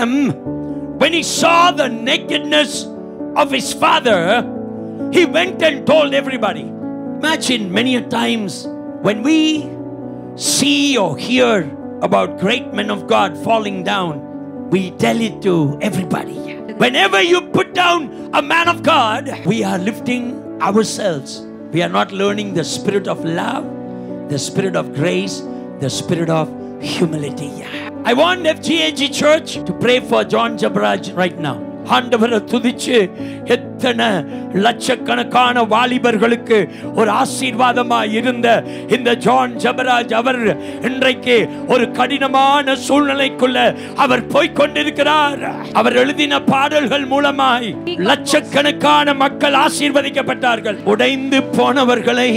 Ham, when he saw the nakedness of his father, he went and told everybody. Imagine many a times when we see or hear about great men of God falling down, we tell it to everybody. Whenever you put down a man of God, we are lifting ourselves. We are not learning the spirit of love, the spirit of grace, the spirit of humility. I want FGAG Church to pray for John Jabaraj right now. ஆண்டவரை துதிச்சு எத்தனை லட்சக்கணக்கான வாலிபர்களுக்கு ஒரு ஆசீர்வாதமா இருந்த இந்த John Jebaraj அவர் இன்றைக்கு ஒரு கடினமான சூழ்நிலைக்குள்ள அவர் போய்கொண்டிருக்கிறார். அவர் எழுதின பாடல்கள் மூலமாய் லட்சக்கணக்கான மக்கள் ஆசீர்வதிக்கப்பட்டார்கள். உடைந்து போனவர்களை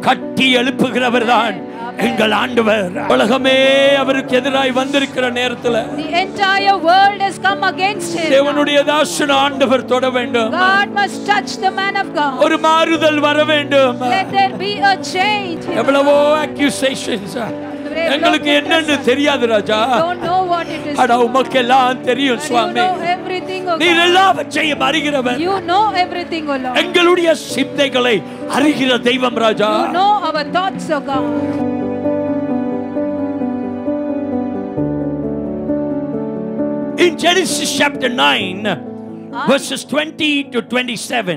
கட்டி எழுப்புகிறவர் தான் எங்கள் ஆண்டவர். உலகமே அவருக்கு எதிராய் வந்திருக்கிற நேரத்தில் the entire world has come against him. தேவனுடைய தாசன் ஆண்டவர் தொட வேண்டும். God must touch the man of God. ஒரு மாறுதல் வர வேண்டும். Let there be a change. எவ்வளவோ accusations எங்களுக்கு என்னன்னு தெரியாது ராஜா. Don't know what it is. அட உமக்கு எல்லாம் தெரியும் சுவாமி. You know everything, O God. நீர் எல்லாவற்றையும் அறிகிறவர். You know everything, O Lord. எங்களுடைய சிந்தைகளை அறிகிற தெய்வம் ராஜா. You know our thoughts, O God. In Genesis chapter 9 verses 20 to 27,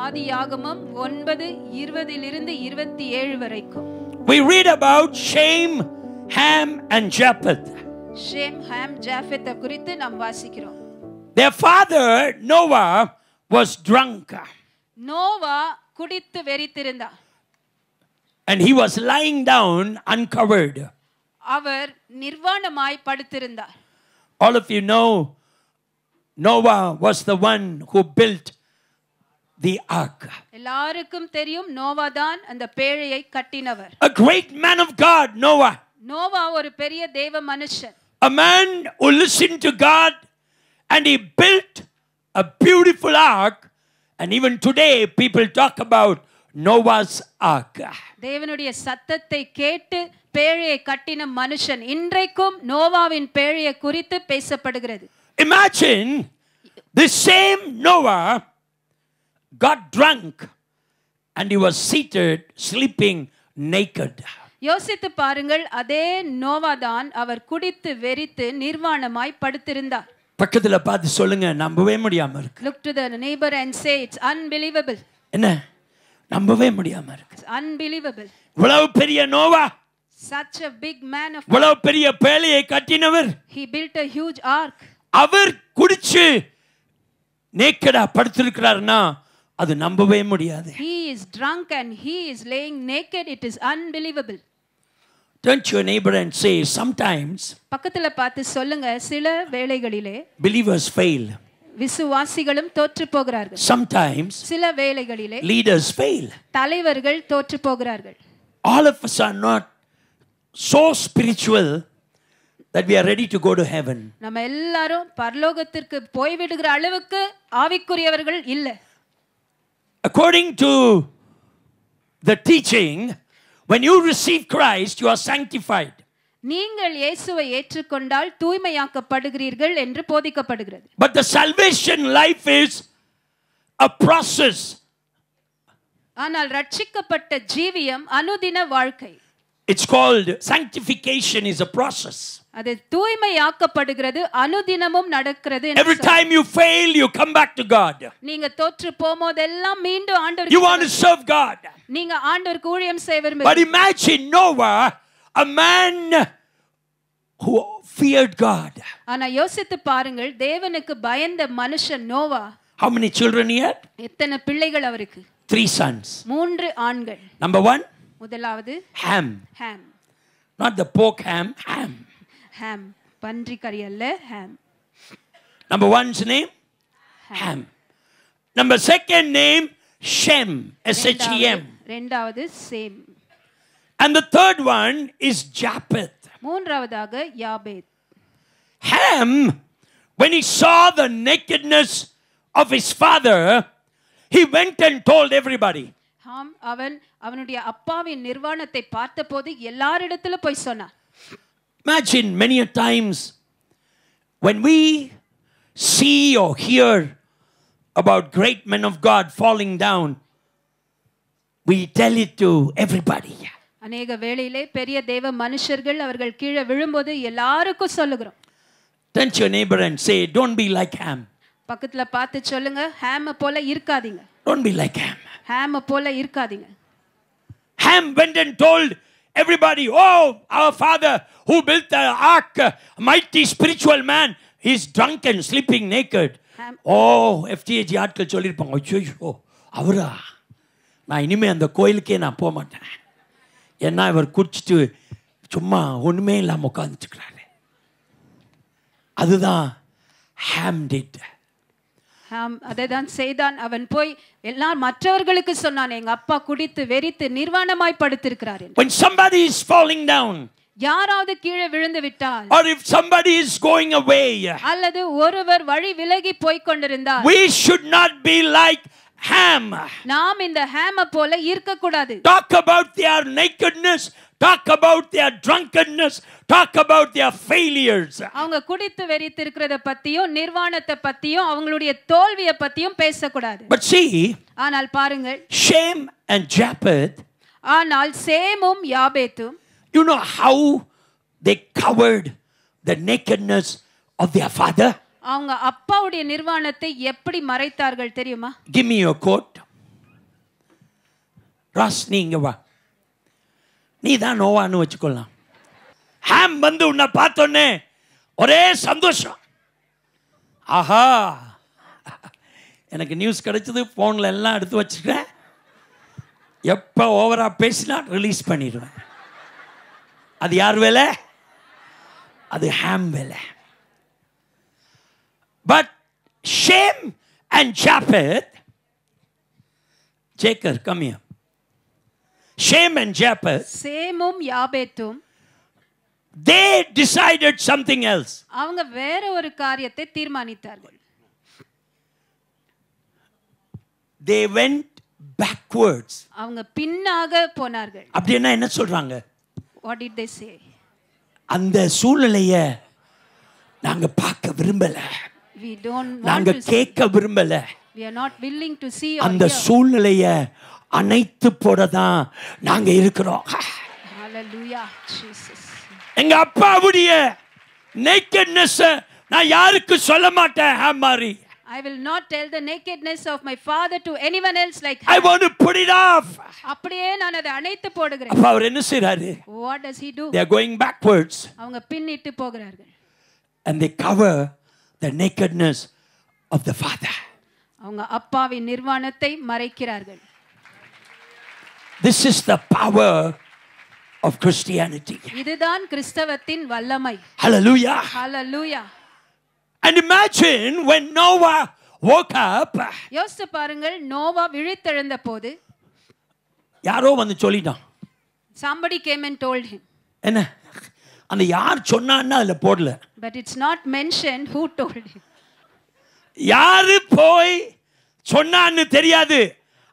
ஆதியாகமம் 9:20 இலிருந்து 27 வரைக்கும் we read about Shem, Ham and Japheth. Shem, Ham, Japheth குறித்து நாம் வாசிக்கிறோம். Their father Noah was drunk. Noah குடித்து வெறித்திருந்தார். And he was lying down uncovered. Our நிர்வாணமாய் படுத்திருந்தார். All of you know Noah was the one who built the ark. எல்லாருக்கும் தெரியும் நோவா தான் அந்த பேழையை கட்டினவர். A great man of God, Noah. Noah ஒரு பெரிய தேவ மனுஷன். A man who listened to God and he built a beautiful ark, and even today people talk about Noah's ark. தேவனுடைய சத்தத்தை கேட்டு பேழையை கட்டின மனுஷன் இன்றைக்கும் நோவாவின் பேழையை குறித்து பேசப்படுகிறது. Imagine this same Noah got drunk and he was seated sleeping naked. யோசித்து பாருங்கள், அதே நோவா தான் அவர் குடித்து வெறித்து நிர்வாணமாய் படுத்திருந்தார். பக்கத்துல பார்த்து சொல்லுங்க, நம்பவே முடியாம இருக்கு. Look to the neighbor and say it's unbelievable. என்ன நம்பவே முடியாம இருக்கு. It's unbelievable. இவ்வளவு பெரிய Noah, Such a big man of God. இவ்வளவு பெரிய பேழையை கட்டினவர், He built a huge ark. அவர் குடிச்சு நேக்கடா படுத்திருக்கிறார்னா அது நம்பவே முடியாது. He is drunk and he is laying naked. It is unbelievable. Turn to your neighbor and say, sometimes பக்கத்துல பார்த்து சொல்லுங்க, சில வேளைகளிலே believers fail. விசுவாசிகளும் தோற்று போகிறார்கள். Sometimes சில வேளைகளிலே leaders fail. தலைவர்கள் தோற்று போகிறார்கள். All of us are not so spiritual that we are ready to go to heaven. நம்ம எல்லாரும் பரலோகத்திற்கு போய் விடுகிற அளவுக்கு ஆவிக்குரியவர்கள் இல்ல. According to the teaching, when you receive Christ, you are sanctified. நீங்கள் இயேசுவை ஏற்றுக்கொண்டால் தூய்மையாக்கப்படுகிறீர்கள் என்று போதிக்கப்படுகிறது. But the salvation life is a process. ஆனால் ரட்சிக்கப்பட்ட ஜீவியம் அனுதின வாழ்க்கை. It's called sanctification is a process. அது தூய்மையாக்கப்படுகிறது, அனுதினமும் நடக்கிறது. Every time you fail, you come back to God. நீங்க தோற்று போகும்போதெல்லாம் மீண்டும் ஆண்டவருக்கு You want to serve God. நீங்க ஆண்டவருக்கு ஊழியம் செய்ய But விரும்புகிறீங்க. imagine Noah, a man who feared God. ஆனா யோசித்து பாருங்கள், தேவனுக்கு பயந்த மனுஷன் Noah. How many children he had? எத்தனை பிள்ளைகள் அவருக்கு? 3 sons. 3 ஆண்கள். Number 1, முதலாவது Ham. Ham. Not the pork ham, Ham. ஹாம் பன்றி கறி அல்ல, ஹாம். Number 1's name? Ham. Number 2nd name, Shem. S-H-E-M. இரண்டாவது same. And the 3rd one is Japheth. மூன்றாவதாக யாபேத். Ham, when he saw the nakedness of his father, he went and told everybody. ஹாம் அவனுடைய அப்பாவின் நிர்வாணத்தை பார்த்தபோது எல்லாரிடத்திலும் போய் சொன்னார். Imagine many a times when we see or hear about great men of God falling down, we tell it to everybody. அநேக வேளையிலே பெரிய தேவ மனுஷர்கள் அவர்கள் கீழே விழும்போது எல்லாருக்கும் சொல்லுகிறோம். Turn to your neighbor and say, don't be like Ham. பக்கத்துல பார்த்து சொல்லுங்க, ஹாம போல இருக்காதீங்க. Don't be like Ham. ஹாம போல இருக்காதீங்க. Ham went and told everybody, oh, our father who built the ark, mighty spiritual man, he's drunk and sleeping naked. Oh, FTAG ஆட்கள் சொல்லியிருப்பாங்க, ஐயோ அவரா, நான் இனிமே அந்த கோயிலுக்கே நான் போக மாட்டேன், ஏன்னா இவர் குடிச்சிட்டு சும்மா ஒன்றுமே இல்லாமல் உட்காந்துட்டுருக்கிறாரு. அதுதான் ஹாம் டிட். ஹாம் அதைதான் செய்தான். அவன் போய் எல்லாம் மற்றவர்களுக்கு சொன்னான், எங்க அப்பா குடித்து வெறித்து நிர்வாணமாய் படுத்திருக்கிறார். When somebody is falling down, யாராவது கீழே விழுந்து விட்டால், or if somebody is going away, அல்லது ஒருவர் வழி விலகி போய் கொண்டிருந்தால், we should not be like Ham. நாம் இந்த ஹாம போல இருக்க கூடாது. Talk about their nakedness, talk about their drunkenness, talk about their failures. அவங்க குடித்து வெறித்து இருக்கிறத பத்தியும் நிர்வாணத்தை பத்தியும் அவங்களுடைய தோல்வியை பத்தியும் பேசக்கூடாது. But see, ஆனால் பாருங்கள், Shem and Japheth, ஆனால் சேமும் யாபேத்தும், you know how they covered the nakedness of their father? அவங்க அப்பாவுடைய நிர்வாணத்தை எப்படி மறைத்தார்கள் தெரியுமா? Give me your coat. ராஸ் நீங்க வா, நீ தான் நோவான்னு வச்சுக்கொள்ளலாம். ஹாம் வந்து உன்னை பார்த்தோன்னே ஒரே சந்தோஷம், ஆஹா எனக்கு நியூஸ் கிடைச்சது, ஃபோனில் எல்லாம் எடுத்து வச்சுக்கிறேன், எப்போ ஓவராக பேசினா ரிலீஸ் பண்ணிடுவேன். அது யார் வேலை? அது ஹாம் வேலை. But Shem and Japheth, Jacob, come here. Shem and Japheth, சேமும் யாபேத்தும், they decided something else. அவங்க வேற ஒரு காரியத்தை தீர்மானித்தார்கள். They went backwards. அவங்க பின்னாக போனார்கள். அப்படின்னா என்ன சொல்றாங்க? What did they say? அந்த சூழ்நிலையை நாங்க பார்க்க விரும்பல, We don't want நாங்க to see. கேட்க விரும்பல. We are not willing to see or அந்த hear. சூழ்நிலையை அணைத்து போடதான் நாங்க இருக்கிறோம். Hallelujah, Jesus. எங்க அப்பாவுடைய nakedness நான் யாருக்கு சொல்ல மாட்டேன். ஹாம் மாதிரி I will not tell the nakedness of my father to anyone else like I him. want to put it off. அப்படியே நான் அதை அணைத்து போடுகிறேன். அப்ப அவர் என்ன செய்றாரு? What does he do? They are going backwards அவங்க பின்னிட்டு போகிறார்கள். and they cover the nakedness of the father. அவங்க அப்பாவின் நிர்வாணத்தை மறைக்கிறார்கள். This is the power of Christianity. இதுதான் கிறிஸ்தவத்தின் வல்லமை. Hallelujah. Hallelujah. And imagine when Noah woke up, யோசித்து பாருங்கள், நோவா விழித்தெழுந்த போது யாரோ வந்து சொல்லிட்டான். somebody came and told him. என்ன அந்த யார் சொன்னான்னா அதுல போடல. But it's not mentioned who told him. யாரு போய் சொன்னான்னு தெரியாது,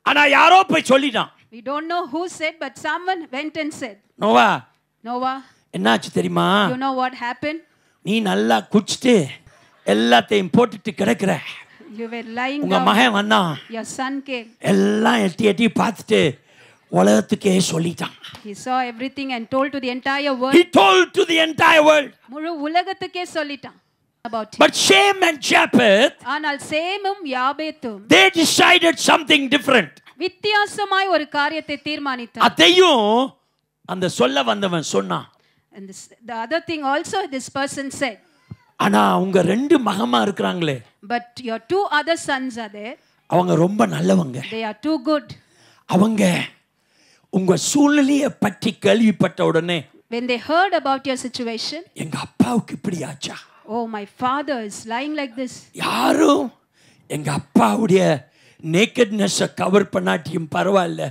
ஆனா யாரோ போய் சொல்லிட்டான். We don't know who said, but someone went and said. Noah, Noah, என்னாச்சு தெரியுமா? you know what happened? நீ நல்லா குடிச்சிட்டு எல்லாத்தையும் போட்டுட்டு கிடக்குற. You were lying உங்க down. மகன் வந்தான், Your son came. எல்லாம் எட்டி எட்டி பார்த்துட்டு உலகத்துக்கே சொல்லிட்டான். He saw everything and told to the entire He world. told to the entire world. முழு உலகத்துக்கே சொல்லிட்டான் about him. But Shem and Japheth, ஆனால் சேமும் யாபேத்தும் they decided something different. வித்தியாசமாய் ஒரு காரியத்தை தீர்மானித்தார். அதையும் அந்த சொல்ல வந்தவன் சொன்னான். And the other thing also this person said. ஆனா உங்க ரெண்டு மகமா இருக்கிறாங்களே, But your two other sons are there. அவங்க ரொம்ப நல்லவங்க. They are too good. அவங்க உங்க சூழ்நிலையை பற்றி கேள்விப்பட்ட உடனே, When they heard about your situation, எங்க அப்பாவுக்கு இப்படி ஆச்சா, oh, my father is lying like this. யாரும் எங்க அப்பாவுடைய நேக்கட்னஸை கவர் பண்ணாட்டியும் பரவாயில்ல,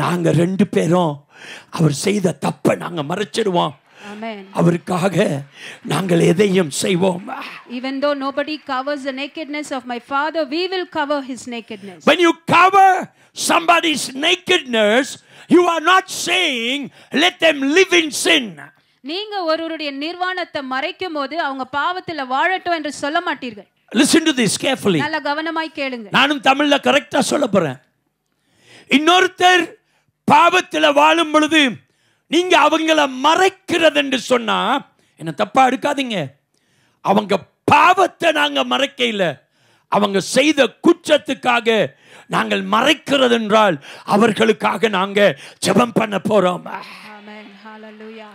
நாங்க ரெண்டு பேரும் அவர் செய்த தப்பை நாங்க மறைச்சிடுவோம். Amen. அவருக்காக நாங்கள் எதையும் செய்வோம். Even though nobody covers the nakedness of my father, we will cover his nakedness. When you cover somebody's nakedness, you are not saying let them live in sin. நீங்க ஒருவருடைய நிர்வாணத்தை மறைக்கும்போது அவங்க பாவத்துல வாழட்டும் என்று சொல்ல மாட்டீர்கள். Listen to this carefully. நல்ல கவனமாய் கேளுங்க. நானும் தமிழ்ல கரெக்டா சொல்ல போறேன். இன்னொருத்தர் பாவத்துல வாழும் பொழுது நீங்க அவங்கள மறைக்கிறது என்று சொன்னா என்ன தப்பா எடுக்காதீங்க. அவங்க பாவத்தை நாங்க மறைக்க இல்ல, அவங்க செய்த குற்றத்துக்காக நாங்கள் மறைக்கிறது என்றால் அவர்களுக்காக நாங்க ஜெபம் பண்ண போறோம். ஆமென். ஹalleluya.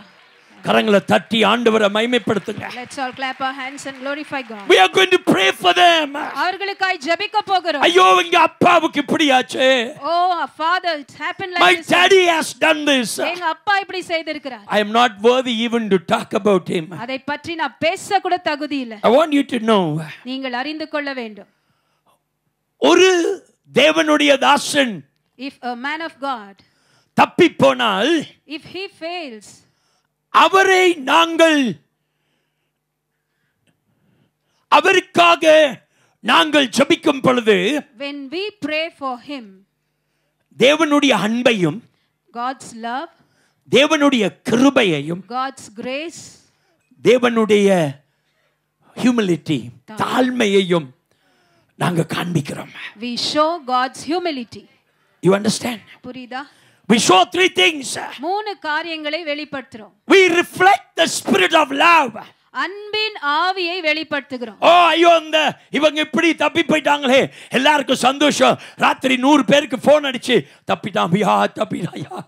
கரங்களை தட்டி ஆண்டவரை மகிமைப்படுத்துங்க. Let's all clap our hands and glorify God. We are going to pray for them. அவர்களுக்காய் ஜெபிக்க போகிறோம். ஐயோ எங்க அப்பாவுக்கு இப்படி ஆச்சு. Oh father, it happened like My this. My daddy has done this. எங்க அப்பா இப்படி செய்திருக்கிறார். I am not worthy even to talk about him. அதை பற்றி நான் பேச கூட தகுதி இல்லை. I want you to know. நீங்கள் அறிந்து கொள்ள வேண்டும். ஒரு தேவனுடைய தாசன் If a man of God தப்பி போனால், if he fails, அவரை நாங்கள் அவருக்காக நாங்கள் ஜெபிக்கும் பொழுது when we pray for him, தேவனுடைய அன்பையும் God's love, தேவனுடைய கிருபையையும் God's grace, தேவனுடைய humility தாழ்மையையும் நாங்க காண்பிக்கிறோம். we show God's humility. You understand? புரியுதா? We show three things. மூணு காரியங்களை வெளிப்படுத்துறோம். We reflect the spirit of love. அன்பின் ஆவியை வெளிப்படுத்துகிறோம். ஓ ஐயோ இந்த இவங்க இப்படி தப்பி போயிட்டாங்களே, எல்லாருக்கும் சந்தோஷம். ராத்திரி 100 பேருக்கு போன் அடிச்சு தப்பிட்டாயா தப்பிட்டாயா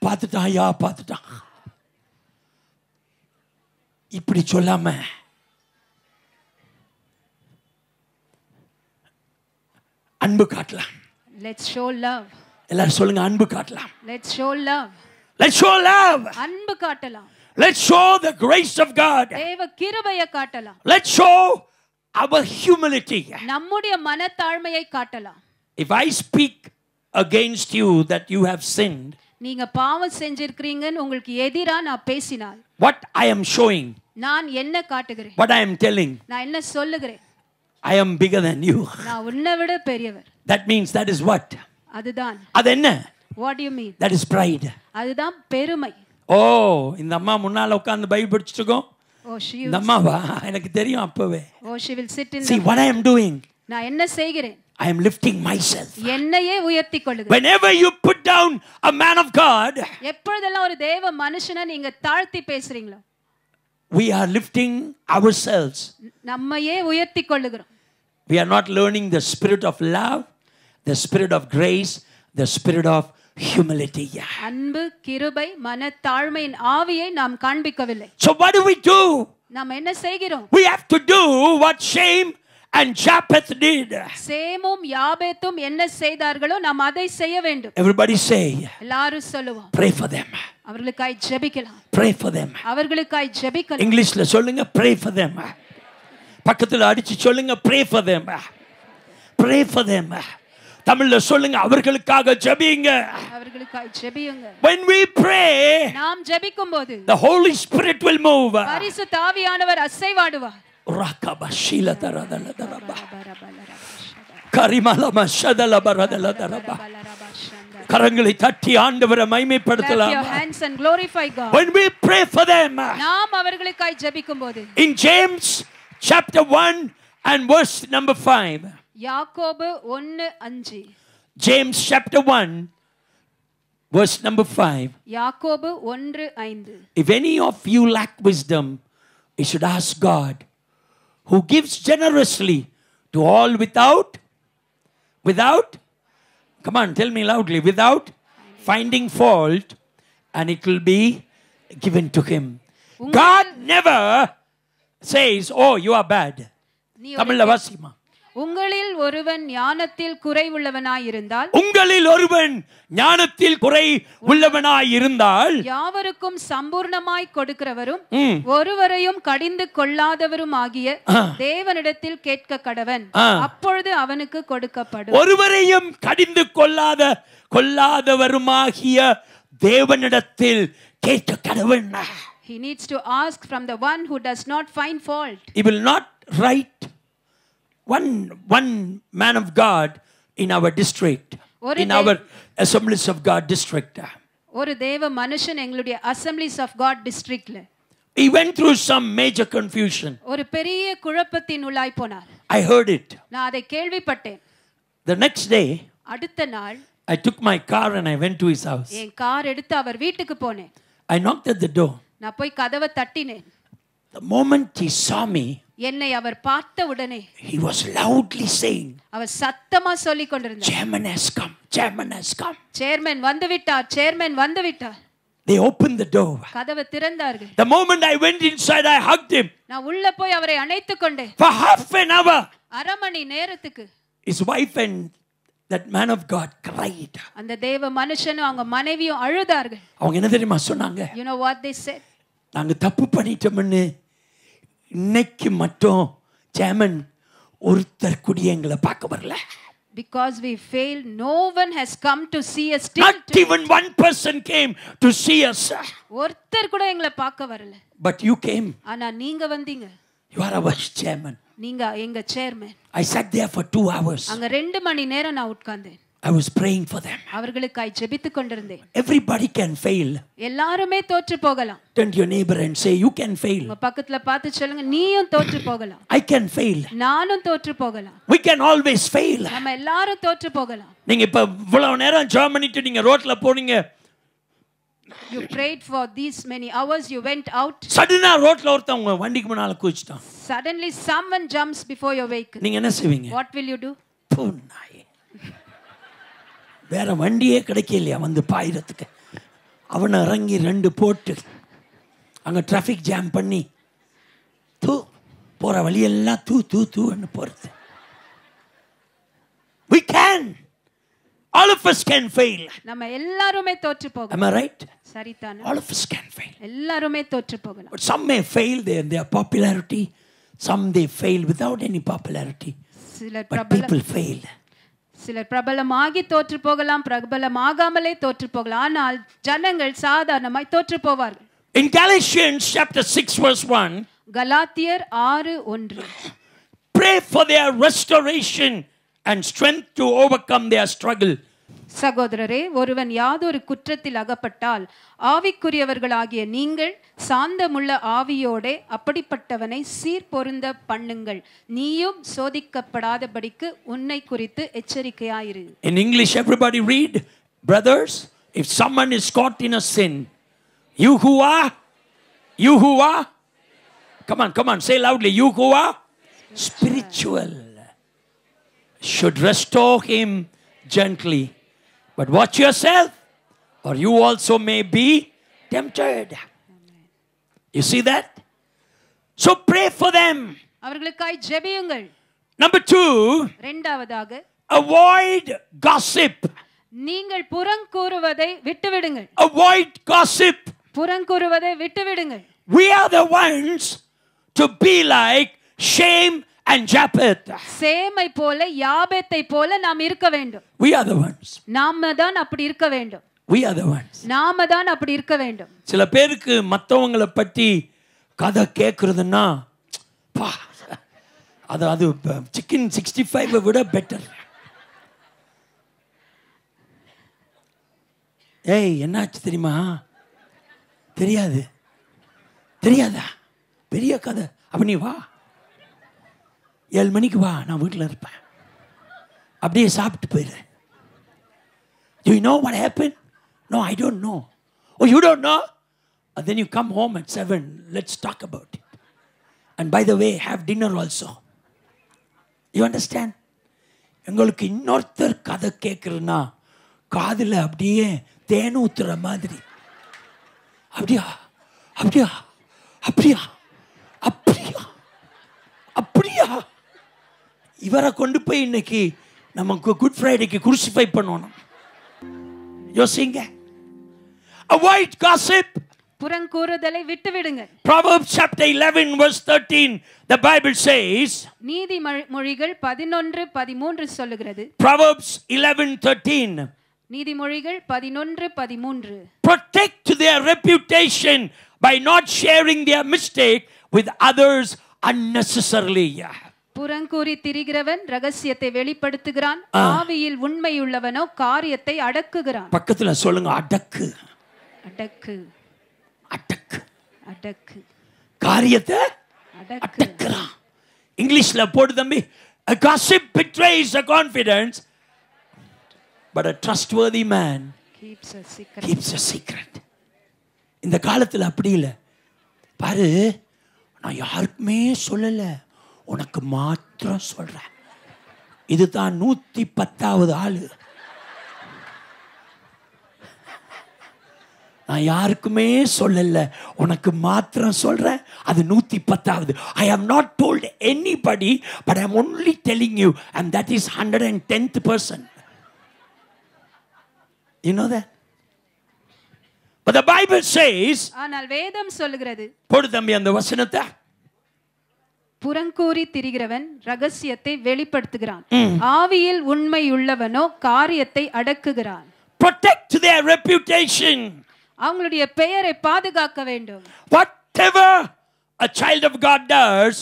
பார்த்துட்டாயா பார்த்துட்டான் இப்படி சொல்லாம அன்பு காட்டலாம். Let's show love. எல்லாரும் சொல்லுங்க அன்பு காட்டலாம். Let's show love. Let's show love. அன்பு காட்டலாம். Let's show the grace of God. தேவ கிருபையை காட்டலாம். Let's show our humility. நம்முடைய மனத்தாழ்மையை காட்டலாம். If I speak against you that you have sinned, நீங்க பாவம் செஞ்சிருக்கீங்கன்னு உங்களுக்கு எதிரா நான் பேசினால், what I am showing, நான் என்ன காட்டுகிறேன்? what I am telling, நான் என்ன சொல்லுகிறேன்? I am bigger than you. நான் உன்னை விட பெரியவர். That means that is what? அதுதான். அது என்ன? What do you mean? That is pride. அதுதான் பெருமை. ஓ இந்த அம்மா முன்னால உட்கார்ந்து பைபிள் படிச்சிட்டு இருக்கோம். Oh she இந்த அம்மாவா எனக்கு தெரியும் அப்பவே. Oh she will sit in. See what I am doing? நான் என்ன செய்கிறேன்? I am lifting myself. என்னையே உயர்த்திக் கொள்ளுகிறேன். Whenever you put down a man of God, எப்பொழுதெல்லாம் ஒரு தேவ மனுஷனை நீங்க தாழ்த்தி பேசுறீங்களோ, we are lifting ourselves. நம்மையே உயர்த்திக் கொள்ளுகிறோம். We are not learning the spirit of love, the spirit of grace, the spirit of humility. அன்பு, கிருபை, மனத்தாழ்மையின் ஆவியை நாம் காண்பிக்கவில்லை. So what do? நாம் என்ன செய்கிறோம்? We have to do what Shem and Japheth did. சேமும் யாபேத்தும் என்ன செய்தார்களோ நாம் அதை செய்ய வேண்டும். Everybody say. எல்லாரும் சொல்லுவோம். Pray for them. அவர்களுக்காய் ஜெபிக்கலாம். Pray for them. அவர்களுக்காய் ஜெபிக்கலாம். இங்கிலீஷ்ல சொல்லுங்க pray for them. பக்கத்துல அடிச்சு சொல்லுங்க pray for them. Pray for them. தமிழ்ல சொல்லுங்க அவர்களுக்காக ஜெபிங்க. அவர்களுக்காய் ஜெபியுங்க. When we pray, நாம் ஜெபிக்கும்போது the Holy Spirit will move. பரிசுத்த ஆவியானவர் அசைவாடுவார். ராகபஷீல தரதலதரபா கரிமலம ஷதலபரதலதரபா கரங்களை தட்டி ஆண்டவரை மகிமைப்படுத்தலாம். Clap your hands and glorify God. When we pray for them, நாம் அவர்களுக்காய் ஜெபிக்கும்போது in James chapter 1 and verse number 5, யாக்கோபு 1:5, James chapter 1 verse number 5, யாக்கோபு 1:5, if any of you lack wisdom, you should ask God, who gives generously to all without, come on, tell me loudly, without finding fault, and it will be given to him. God never says, oh, you are bad. தமிழ்ல வாசிமா. உங்களில் ஒருவன் ஞானத்தில் குறைவுள்ளவனாய் இருந்தால், உங்களில் ஒருவன் ஞானத்தில் குறை உள்ளவனாய் இருந்தால், யாவருக்கும் சம்பூர்ணமாய் கொடுக்கிறவரும் ஒருவரையும் கடிந்து கொள்ளாதவரும் ஆகிய தேவனிடத்தில் கேட்க கடவன், அப்பொழுது அவனுக்கு கொடுக்கப்படும். ஒருவரையும் கடிந்து கொள்ளாதவருமாகிய தேவனிடத்தில் கேட்க கடவன். He needs to ask from the one who does not find fault. He will not write one man of God in our district, in our Assemblies of God district. ஒரு தேவ மனுஷன் எங்களுடைய Assemblies of God districtல He went through some major confusion. ஒரு பெரிய குழப்பத்தின் உள்ளாய் போனார். I heard it. நான் அதை கேள்விப்பட்டேன். The next day, அடுத்த நாள் I took my car and I went to his house. N car எடுத்து அவர் வீட்டுக்கு போனேன். I knocked at the door. நான் போய் கதவை தட்டினேன். The moment he saw me, என்னை அவர் பார்த்த உடனே he was loudly saying, அவர் சத்தமா சொல்லிக் கொண்டிருந்தார், Chairman has come, Chairman has come. Chairman வந்து விட்டார், சேர்மன் வந்து விட்டார். They opened the door. கதவை திறந்தார்கள். The moment I went inside, I hugged him. நான் உள்ள போய் அவரை அணைத்துக் கொண்டேன். For half an hour, அரை மணி நேரத்துக்கு his wife and that man of God cried. அந்த தேவ மனுஷனும் அவங்க மனைவியும் அழுதார்கள். அவங்க என்ன தெரியுமா சொன்னாங்க? You know what they said? நாங்க தப்பு பண்ணிட்டோம்னு இன்னைக்கு மட்டும் சேர்மன் ஒருத்தர் கூட எங்களை பார்க்க வரல. Because we failed, no one has come to see us. Not even one person came to see us. ஒருத்தர் கூட எங்களை பார்க்க வரல. But you came. ஆனா நீங்க வந்தீங்க. You are our chairman. நீங்க எங்க chairman. I sat there for 2 hours. அங்க 2 மணி நேரம் நான் உட்கார்ந்தேன். I was praying for them. அவர்களுக்காய் ஜெபித்துக் கொண்டிருந்தேன். Everybody can fail. எல்லாருமே தோற்று போகலாம். Turn to your neighbor and say, you can fail. உங்க பக்கத்துல பார்த்து சொல்லுங்க, நீயும் தோற்று போகலாம். I can fail. நானும் தோற்று போகலாம். We can always fail. நம்ம எல்லாரும் தோற்று போகலாம். நீங்க இப்ப இவ்வளவு நேரம் ஜெபம் பண்ணிட்டு நீங்க ரோட்ல போறீங்க. You prayed for these many hours, you went out. சடனா ரோட்ல ஒருத்தன் உங்க வண்டிக்கு முன்னால குதிச்சிட்டான். Suddenly someone jumps before your vehicle. நீங்க என்ன செய்வீங்க? What will you do? நாய், வேற வண்டியே கிடைக்கலையா வந்து பாயிரத்துக்கு. அவனை இறங்கி 2 போட்டு அங்க டிராஃபிக் ஜாம் பண்ணி போற வழியெல்லாம் தூன்னு போறது. We can. All of us can fail. நம்ம எல்லாரும் தோற்று போகலாம். Am I right? சரிதானே? All of us can fail. எல்லாரும் தோற்று போகலாம். But some may fail in their popularity. Some they fail without any popularity. But people fail. சிலர் பிரபலமாகி தோற்று போகலாம், பிரபலமாகாமலே தோற்று போகலாம். ஆனால் ஜனங்கள் சாதாரணமாய் தோற்று போவார்கள். In Galatians chapter 6 verse 1, கலாத்தியர் 6:1, pray for their restoration and strength to overcome their struggle. சகோதரரே, ஒருவன் யாதொரு குற்றத்தில் அகப்பட்டால் ஆவிக்குரியவர்களாகிய நீங்கள் சாந்தமுள்ள ஆவியோடே அப்படிப்பட்டவனை சீர்பொருந்த பண்ணுங்கள், நீயும் சோதிக்கப்படாதபடிக்கு உன்னை குறித்து எச்சரிக்கையாயிரு. In English everybody read, brothers, if someone is caught in a sin, you who are come on say loudly, you who are spiritual should restore him gently. But watch yourself, or you also may be tempted. You see that? So pray for them. அவர்களுக்காய் ஜெபியுங்கள். Number 2, இரண்டாவதாக, avoid gossip. நீங்கள் புறங்கூறுவதை விட்டுவிடுங்கள். Avoid gossip. புறங்கூறுவதை விட்டுவிடுங்கள். We are the ones to be like Shem and Japheth. சேமை போல யாபேத்தை போல நாம் இருக்க வேண்டும். We are the ones. நாம தான் அப்படி இருக்க வேண்டும். We are the ones. நாம தான் அப்படி இருக்க வேண்டும். சில பேருக்கு மத்தவங்கள பத்தி கதை கேக்குறதுன்னா அது சிக்கன் 65 விட பெட்டர். ஏய் என்னாச்சு தெரியுமா? தெரியாதா? பெரிய கதை. அப்ப நீ வா, 7 மணிக்கு வா, நான் வீட்டில் இருப்பேன். அப்படியே சாப்பிட்டு போயிடு. Do you know what happened? No, I don't know. Oh, you don't know? And then you come home at 7. Let's talk about it. And by the way, have dinner also. You understand? எங்களுக்கு இன்னொருத்தர் கதை கேட்குறேன்னா காதில் அப்படியே தேன் ஊத்துற மாதிரி. அப்படியா அப்படியா அப்படியா அப்படியா அப்படியா இவரை கொண்டு போய் இன்னைக்கு நமக்கு குட் ஃப்ரைடேக்கு குருசிஃபை பண்ணணும். யோசிங்க. Avoid gossip. புறங்கூறுதலை விட்டுவிடுங்கள். Proverbs chapter 11 verse 13, the Bible says, நீதிமொழிகள் 11:13 சொல்லுகிறது. Proverbs 11:13, நீதிமொழிகள் 11:13, protect their reputation by not sharing their mistake with others unnecessarily. புறங்கூறி திரிகிறவன் ரகசியத்தை வெளிப்படுத்துகிறான், ஆவியில் உண்மையுள்ளவனோ காரியத்தை அடக்குகிறான். பக்கத்துல சொல்லுங்க, அடக்கு அடக்கு அடக்கு. அடக்கு. காரியத்தை அடக்குறான். இங்கிலீஷ்ல போடு தம்பி. A gossip betrays a confidence, but a trustworthy man keeps a secret. இந்த காலத்துல அப்படி இல்லை. பாரு, நான் யாருக்குமே சொல்லல, உனக்கு மாத்திரம் சொல்றேன். இதுதான் 110வது ஆளு. நான் யாருக்குமே சொல்லல, உனக்கு மாத்திரம் சொல்றேன். அது 110வது. I have not told anybody, but I am only telling you, and that is 110th person. You know that? But the Bible says, ஆனால் வேதம் சொல்கிறது, போடு தம்பி அந்த வசனத்தை. புறங்கூறி திரிகிறவன் ரகசியத்தை வெளிப்படுத்துகிறான், ஆவியில் உண்மையுள்ளவனோ காரியத்தை அடக்குகிறான். Protect their reputation. அவங்களுடைய பெயரை பாதுகாக்க வேண்டும். Whatever a child of God does,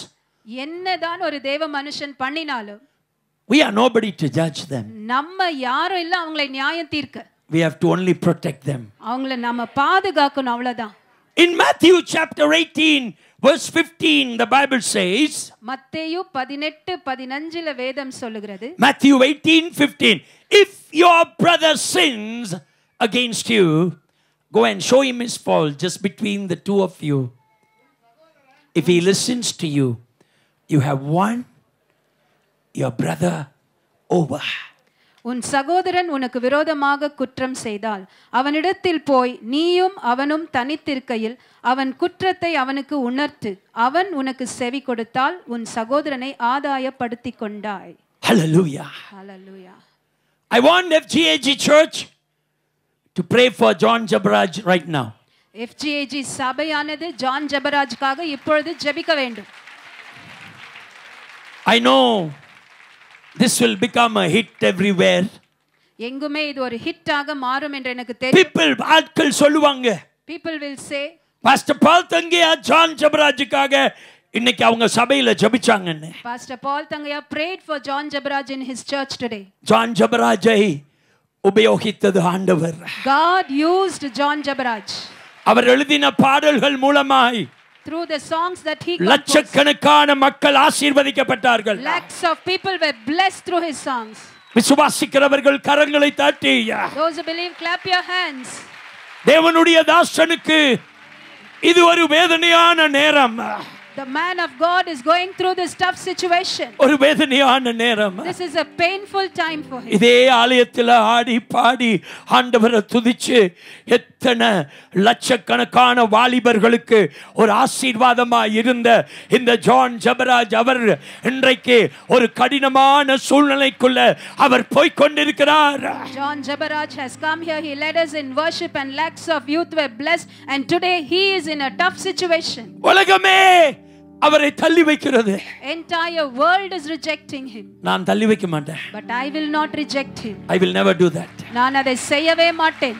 என்னதான் ஒரு தேவ மனுஷன் பண்ணினாலும், we are nobody to judge them. நம்ம யாரும் இல்ல அவங்களை நியாயம் தீர்க்க. We have to only protect them. அவங்களை நம்ம பாதுகாக்கணும், அவ்வளவுதான். In Matthew chapter 18 verse 15, the Bible says, மத்தேயு 18:15 வேதம் சொல்லுகிறது, Matthew 18:15, if your brother sins against you, go and show him his fault just between the two of you. If he listens to you, you have won your brother over. உன் சகோதரன் உனக்கு விரோதமாக குற்றம் செய்தால் அவனிடத்தில் போய் நீயும் அவனும் தனித்திருக்கையில் அவன் குற்றத்தை அவனுக்கு உணர்த்து. அவன் உனக்கு செவி கொடுத்தால் உன் சகோதரனை ஆதாயப்படுத்திக் கொண்டாய். Hallelujah. Hallelujah. I want FGAG Church to pray for John Jabaraj right now. FGAG சபையானது ஜான் ஜெபராஜ்காக இப்பொழுது ஜெபிக்க வேண்டும். I know this will become a hit everywhere. எங்குமே இது ஒரு ஹிட் ஆக மாறும் என்று எனக்கு தெரியும். People ஆட்கள் சொல்லுவாங்க, People will say, Pastor Paul Thangaiya John ஜெபராஜுக்காக இன்னைக்கு அவங்க சபையில ஜெபிச்சாங்கன்னு. Pastor Paul Thangaya prayed for John Jabaraj in his church today. John ஜெபராஜை உபயோகித்தது ஆண்டவர். God used John Jabaraj. அவர் எழுதின பாடல்கள் மூலமாய் Through the songs that he composed, லட்சக்கணக்கான மக்கள் ஆசீர்வதிக்கப்பட்டார்கள். lakhs of people were blessed through his songs. விசுவாசிக்கிறவர்கள் கரங்களை தட்டி, Those who believe, clap your hands. தேவனுடைய தாசனுக்கு இது ஒரு வேதனையான நேரம். The man of God is going through this tough situation. ஒரு வேதனையான நேரம். This is a painful time for him. இதே ஆலயத்தில் ஆடி பாடி ஆண்டவரை துதிச்சு எத்தனை லட்சக்கணக்கான வாலிபர்களுக்கு ஒரு ஆசீர்வாதமாய் இருந்த இந்த ஜான் ஜெபராஜ் அவர் இன்றைக்கு ஒரு கடினமான சூழ்நிலைக்குள்ள அவர் போய் கொண்டிருக்கிறார். John Jabaraj has come here. He led us in worship and lakhs of youth were blessed, and today he is in a tough situation. உலகமே அவரை தள்ளி வைக்கிறது. Entire world is rejecting him. நான் தள்ளி வைக்க மாட்டேன். But I will not reject him. I will never do that. நான் அதை செய்யவே மாட்டேன்.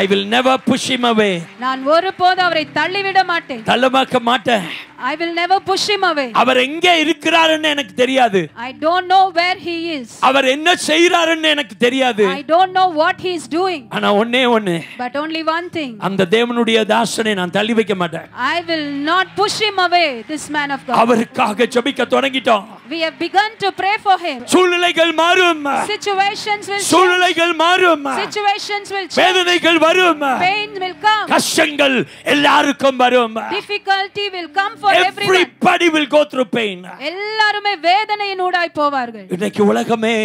I will never push him away. நான் ஒருபோதும் அவரை தள்ளிவிட மாட்டேன். தள்ளமாக்க மாட்டேன். I will never push him away. அவர் எங்கே இருக்கிறாருன்னு எனக்கு தெரியாது. I don't know where he is. அவர் என்ன செய்றாருன்னு எனக்கு தெரியாது. I don't know what he is doing. ஆனா ஒண்ணே ஒண்ணு. But only one thing. அந்த தேவனுடைய தாசனை நான் தள்ளி வைக்க மாட்டேன். I will not push him away, this man of God. அவருக்காக ஜெபிக்க தொடங்கிட்டோம். We have begun to pray for him. சூழ்நிலைகள் மாறும். Situations will change. சூழ்நிலைகள் மாறும். Situations will change. வேதனைகள் வரும். Pain will come. கஷ்டங்கள் எல்லாருக்கும் வரும். Difficulty will come for everyone. Everybody will go through pain. எல்லாருமே வேதனையினூடாய் போவார்கள். இன்னைக்கு உலகமே,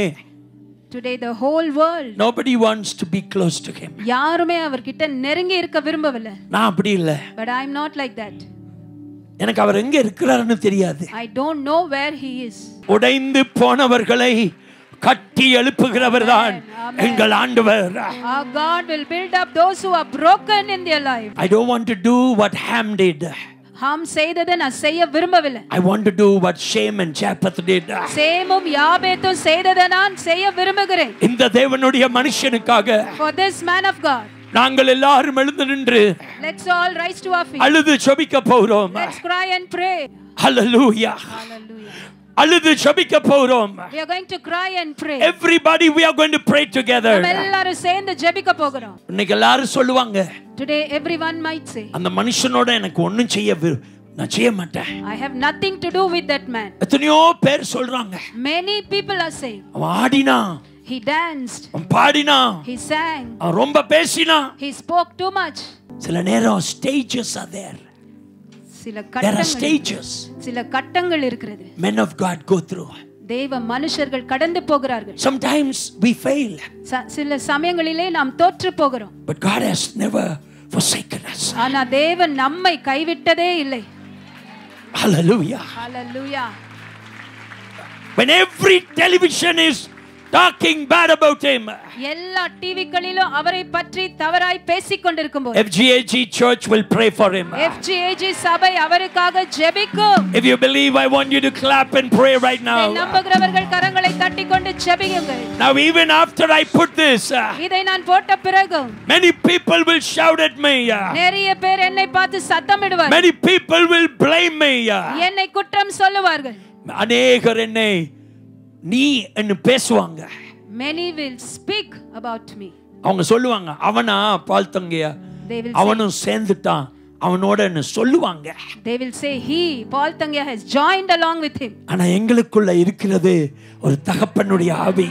Today the whole world, nobody wants to be close to him. யாருமே அவர்கிட்ட நெருங்கி இருக்க விரும்பவில்லை. நான் அப்படி இல்ல. But I am not like that. எனக்கு அவர் எங்க இருக்கிறாருன்னு தெரியாது. I don't know where he is. உடைந்து போனவர்களை கட்டி எழுப்புகிறவர்தான் எங்கள் ஆண்டவர். Our God will build up those who are broken in their life. I don't want to do what Ham did. ஹாம் செய்ததை நான் செய்ய விரும்பவில்லை. I want to do what Shem and Japheth did. சேமும் யாபேத்தும் செய்ததை நான் செய்ய விரும்புகிறேன். இந்த தேவனுடைய மனுஷனுக்காக, For this man of God, நாங்கள் எல்லாரும் எழுந்து நின்று let's all rise to our feet. அழுது ஜெபிக்க போறோம். Let's cry and pray. Hallelujah. Hallelujah. அழுது ஜெபிக்க போறோம். We are going to cry and pray. Everybody, we are going to pray together. நம்ம எல்லாரும் சேர்ந்து ஜெபிக்க போகிறோம். இன்னைக்கு எல்லாரும் சொல்லுவாங்க, Today everyone might say, அந்த மனுஷனோட எனக்கு ஒண்ணும் செய்ய நான் செய்ய மாட்டேன். I have nothing to do with that man. எத்தனையோ பேர் சொல்றாங்க. Many people are saying. அவன் ஆடினா, he danced, அவன் பாடினா, he sang, அவன் ரொம்ப பேசினா. he spoke too much. சில நேரம் stages are there. சில கட்டங்கள் இருக்கிறது. Men of God go through. தேவ மனுஷர்கள் கடந்து போகிறார்கள். Sometimes we fail. சில சமயங்களிலே நாம் தோற்று போகிறோம். But God has never forsaken us. ஆனா தேவன் நம்மை கைவிட்டதே இல்லை. Hallelujah. Hallelujah. When every television is talking bad about him, எல்லா டிவிகளிலும் அவரை பற்றி தவறாய் பேசிக் கொண்டிருக்கும்போது FGAG church will pray for him. FGAG சபை அவருக்காக ஜெபிக்கும். If you believe, I want you to clap and pray right now. நம்புகிறவர்கள் கரங்களை தட்டிக்கொண்டு ஜெபியுங்கள். Now even after I put this, இதை நான் போட்ட பிறகு many people will shout at me. நிறைய பேர் என்னை பார்த்து சத்தமிடுவார்கள். Many people will blame me. என்னை குற்றம் சொல்லுவார்கள். அநேகர் என்னை நீ என்று பேசுவாங்க. Many will speak about me. அவங்க சொல்லுவாங்க, அவனா பால் தங்கையா, அவனும் சேர்ந்துட்டான் அவனோட சொல்லுவாங்க. They will say he Paul Tangya has joined along with him. ஆனா எங்களுக்குள்ள இருக்கிறது ஒரு தகப்பனுடைய ஆவி.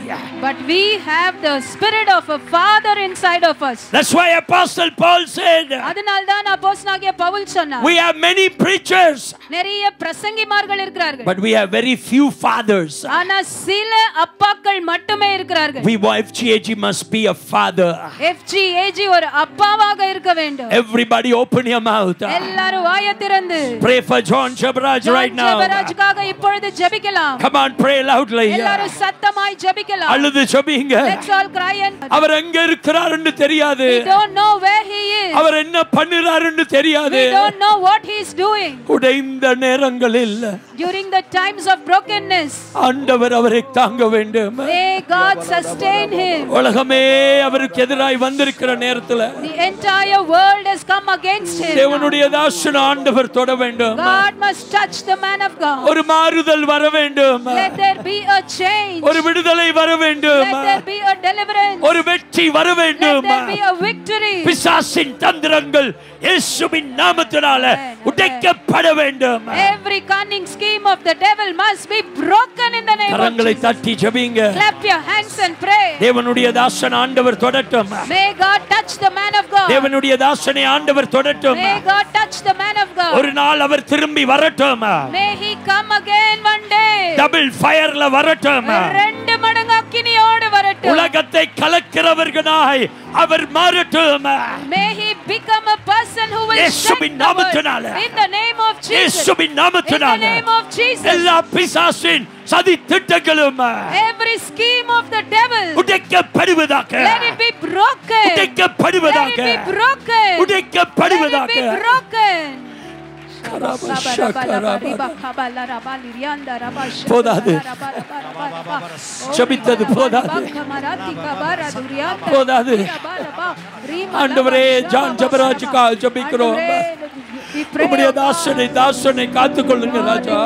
But we have the spirit of a father inside of us. That's why Apostle Paul said, அதனால்தான் அப்போஸ்தலனாகிய பவுல் சொன்னார், we have many preachers, நிறைய பிரசங்கிமார்கள் இருக்கிறார்கள், but we have very few fathers. ஆனா சில அப்பாக்கள் மட்டுமே இருக்கிறார்கள். We FGAG must be a father. FGAG ஒரு அப்பாவாக இருக்க வேண்டும். Everybody open your mouth. எல்லாரும் வாயை திறந்து pray for John Jabaraj right now. ஜெபராஜ்காக இப்பொழுது ஜெபிக்கலாம். Come on, pray loudly. எல்லாரும் சத்தமாய் ஜெபிக்கலாம். அழுது ஜெபிங்க. Let's all cry and அவர் எங்க இருக்கிறார் என்று தெரியாது. We don't know where he is. அவர் என்ன பண்ணுறார் என்று தெரியாது. We don't know what he is doing. உடைந்த நேரங்களில் during the times of brokenness ஆண்டவர் அவரை தாங்க வேண்டும். May God sustain him. உலகமே அவருக்கு எதிராய் வந்திருக்கிற நேரத்துல the entire world has come against him. தேவனுடைய தாசன் ஆண்டவர் தொட வேண்டும். God must touch the man of God. ஒரு மாறுதல் வர வேண்டும். Let there be a change. ஒரு விடுதலை வர வேண்டும். Let there be a deliverance. ஒரு வெற்றி வர வேண்டும். Let there be a victory. பிசாசின் தந்திரங்கள் இயேசுவின் நாமத்தினால உடைக்கப்பட வேண்டும். Every cunning scheme of the devil must be broken in the name of Jesus. கரங்களை தட்டி ஜெபிங்க. Clap your hands and pray. தேவனுடைய தாசன் ஆண்டவர் தொடட்டும். May God touch the man of God. தேவனுடைய தாசனை ஆண்டவர் தொடட்டும். May God touch the man of God. ஒரு நாள் அவர் திரும்பி வரட்டும். May he come again one day. Double ஃபயர்ல வரட்டும். ரெண்டு மடங்கு அக்கினியோடு வரட்டும். உலகத்தை கலக்கிறவர்களாய் அவர் மாறட்டும். May he become a person who will இயேசுவின் நாமத்தினால in the name of Jesus. இயேசுவின் நாமத்தினால in the name of Jesus. எல்லா பிசாசின் சதி திட்டங்களும் every scheme of the devil உடைக்கப்படுவதாக. let it be broken. உடைக்கப்படுவதாக. let it be broken. உடைக்கப்படுவதாக. let it be broken. போதாது. ஜெபித்தது போதாது. போதாது. ஆண்டவரே ஜான் ஜெபராஜுக்காக ஜெபிக்கிறோம். உம்முடைய தாசனை காத்துக்கொள்ளுங்க ராஜா.